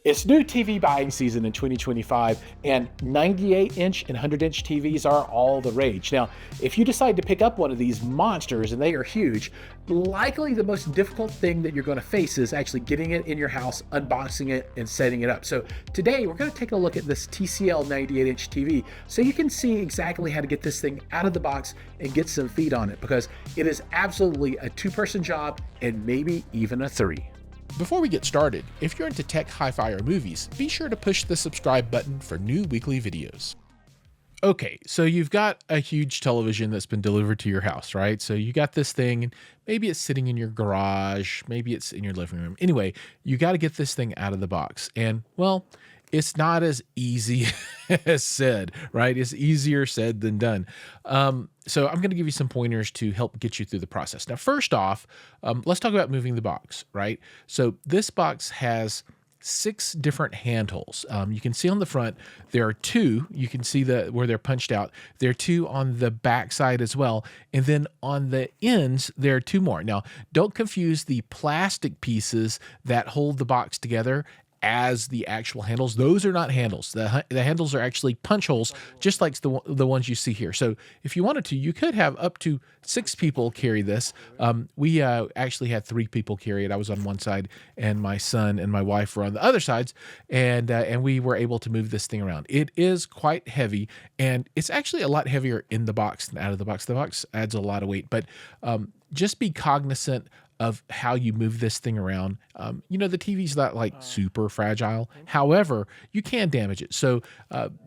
It's new TV buying season in 2025, and 98-inch and 100-inch TVs are all the rage. Now, if you decide to pick up one of these monsters, and they are huge, likely the most difficult thing that you're going to face is actually getting it in your house, unboxing it, and setting it up. So today, we're going to take a look at this TCL 98-inch TV so you can see exactly how to get this thing out of the box and get some feet on it, because it is absolutely a two-person job and maybe even a three. Before we get started, if you're into tech, hi-fi, or movies, be sure to push the subscribe button for new weekly videos. Okay, so you've got a huge television that's been delivered to your house, right? So you got this thing, and maybe it's sitting in your garage, maybe it's in your living room. Anyway, you got to get this thing out of the box. And, well, it's not as easy as said, right? It's easier said than done. So I'm going to give you some pointers to help get you through the process. Now, first off, let's talk about moving the box, right? So this box has 6 different handholds. You can see on the front, there are 2. You can see where they're punched out. There are 2 on the back side as well. And then on the ends, there are 2 more. Now, don't confuse the plastic pieces that hold the box together as the actual handles. Those are not handles. The handles are actually punch holes, just like the ones you see here. So if you wanted to, you could have up to 6 people carry this. We actually had 3 people carry it. I was on one side, and my son and my wife were on the other sides, and we were able to move this thing around. It is quite heavy, and it's actually a lot heavier in the box than out of the box. The box adds a lot of weight, but just be cognizant of how you move this thing around. The TV's not like super fragile. However, you can damage it. So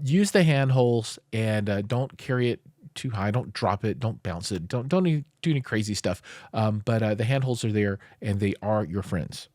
use the handholds and don't carry it too high. Don't drop it. Don't bounce it. Don't do any crazy stuff. But the handholds are there, and they are your friends.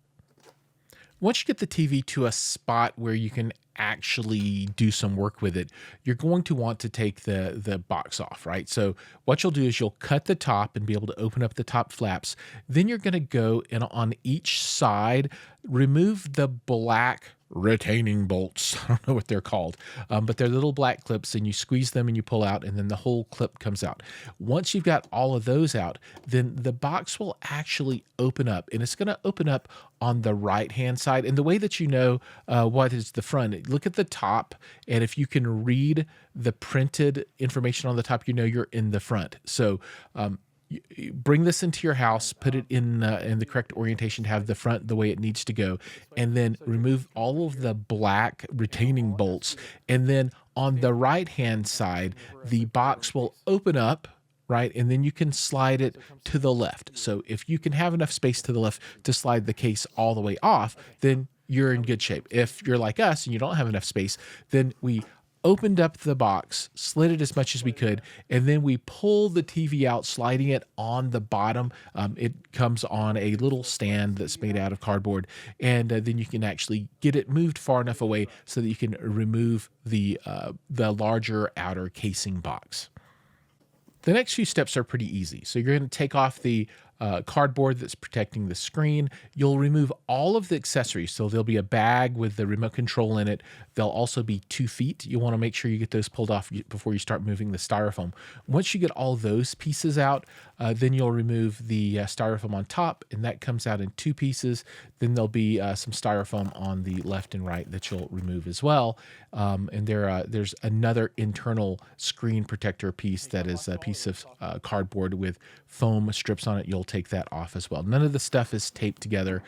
Once you get the TV to a spot where you can actually do some work with it, you're going to want to take the box off, right? So what you'll do is you'll cut the top and be able to open up the top flaps. Then you're going to go and on each side, remove the black retaining bolts. I don't know what they're called, but they're little black clips, and you squeeze them and you pull out, and then the whole clip comes out. Once you've got all of those out, then the box will actually open up, and it's going to open up on the right-hand side. And the way that you know what is the front, look at the top, and if you can read the printed information on the top, you know you're in the front. So you bring this into your house, put it in the correct orientation to have the front the way it needs to go, and then remove all of the black retaining bolts. And then on the right-hand side, the box will open up, right? And then you can slide it to the left. So if you can have enough space to the left to slide the case all the way off, then you're in good shape. If you're like us and you don't have enough space, then we opened up the box, slid it as much as we could, and then we pull the TV out, sliding it on the bottom. It comes on a little stand that's made out of cardboard, and then you can actually get it moved far enough away so that you can remove the larger outer casing box. The next few steps are pretty easy. So you're going to take off the cardboard that's protecting the screen. You'll remove all of the accessories. So there'll be a bag with the remote control in it. There'll also be 2 feet. You want to make sure you get those pulled off before you start moving the styrofoam. Once you get all those pieces out, then you'll remove the styrofoam on top, and that comes out in 2 pieces. Then there'll be some styrofoam on the left and right that you'll remove as well. And there's another internal screen protector piece that is a piece of cardboard with foam strips on it. You'll take that off as well. None of the stuff is taped together,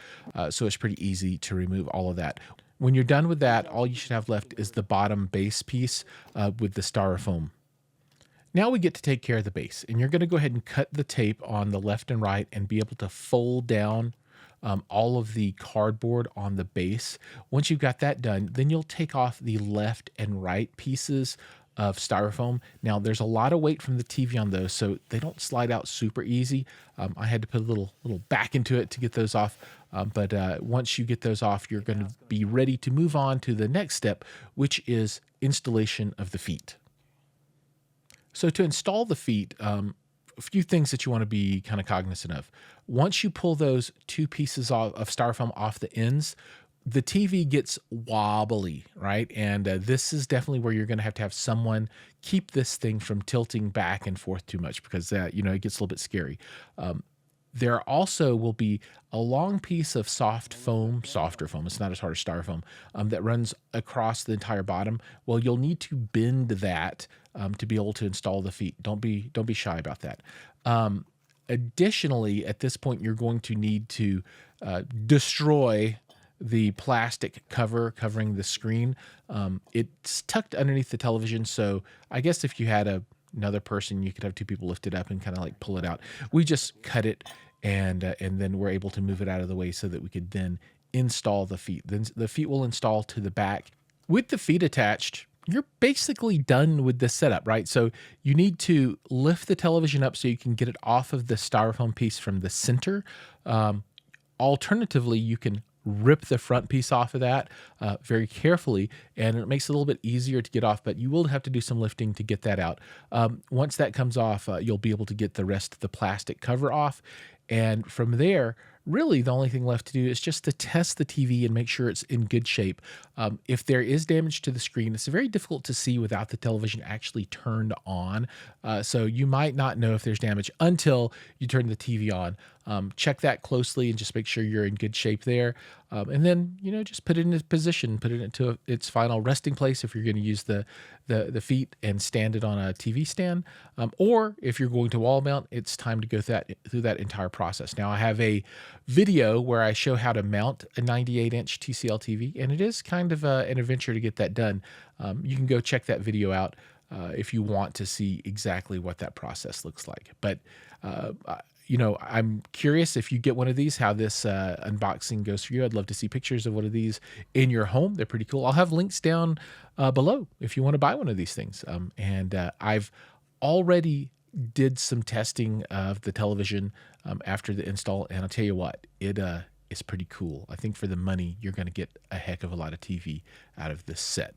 so it's pretty easy to remove all of that. When you're done with that, all you should have left is the bottom base piece with the styrofoam. Now we get to take care of the base, and you're going to go ahead and cut the tape on the left and right and be able to fold down all of the cardboard on the base. Once you've got that done, then you'll take off the left and right pieces of styrofoam. Now, there's a lot of weight from the TV on those, so they don't slide out super easy. I had to put a little back into it to get those off. But once you get those off, you're going to be ready to move on to the next step, which is installation of the feet. So to install the feet, a few things that you want to be kind of cognizant of. Once you pull those 2 pieces of styrofoam off the ends, the TV gets wobbly, right? And this is definitely where you're going to have someone keep this thing from tilting back and forth too much, because it gets a little bit scary. There also will be a long piece of softer foam. It's not as hard as styrofoam that runs across the entire bottom. Well, you'll need to bend that to be able to install the feet. Don't be shy about that. Additionally, at this point, you're going to need to destroy the plastic cover covering the screen. It's tucked underneath the television, so I guess if you had another person, you could have two people lift it up and kind of like pull it out. We just cut it, and then we're able to move it out of the way so that we could then install the feet. Then the feet will install to the back. With the feet attached, you're basically done with the setup, right? So you need to lift the television up so you can get it off of the styrofoam piece from the center. Alternatively, you can rip the front piece off of that very carefully, and it makes it a little bit easier to get off, but you will have to do some lifting to get that out. Once that comes off, you'll be able to get the rest of the plastic cover off. And from there, really the only thing left to do is just to test the TV and make sure it's in good shape. If there is damage to the screen, it's very difficult to see without the television actually turned on. So you might not know if there's damage until you turn the TV on. Check that closely and just make sure you're in good shape there. And then, just put it in its position, put it into its final resting place if you're going to use the feet and stand it on a TV stand. Or if you're going to wall mount, it's time to go through that entire process. Now, I have a video where I show how to mount a 98-inch TCL TV, and it is kind of an adventure to get that done. You can go check that video out if you want to see exactly what that process looks like. But I'm curious if you get one of these, how this unboxing goes for you. I'd love to see pictures of one of these in your home. They're pretty cool. I'll have links down below if you want to buy one of these things. I've already did some testing of the television after the install, and I'll tell you what, it is pretty cool. I think for the money, you're going to get a heck of a lot of TV out of this set.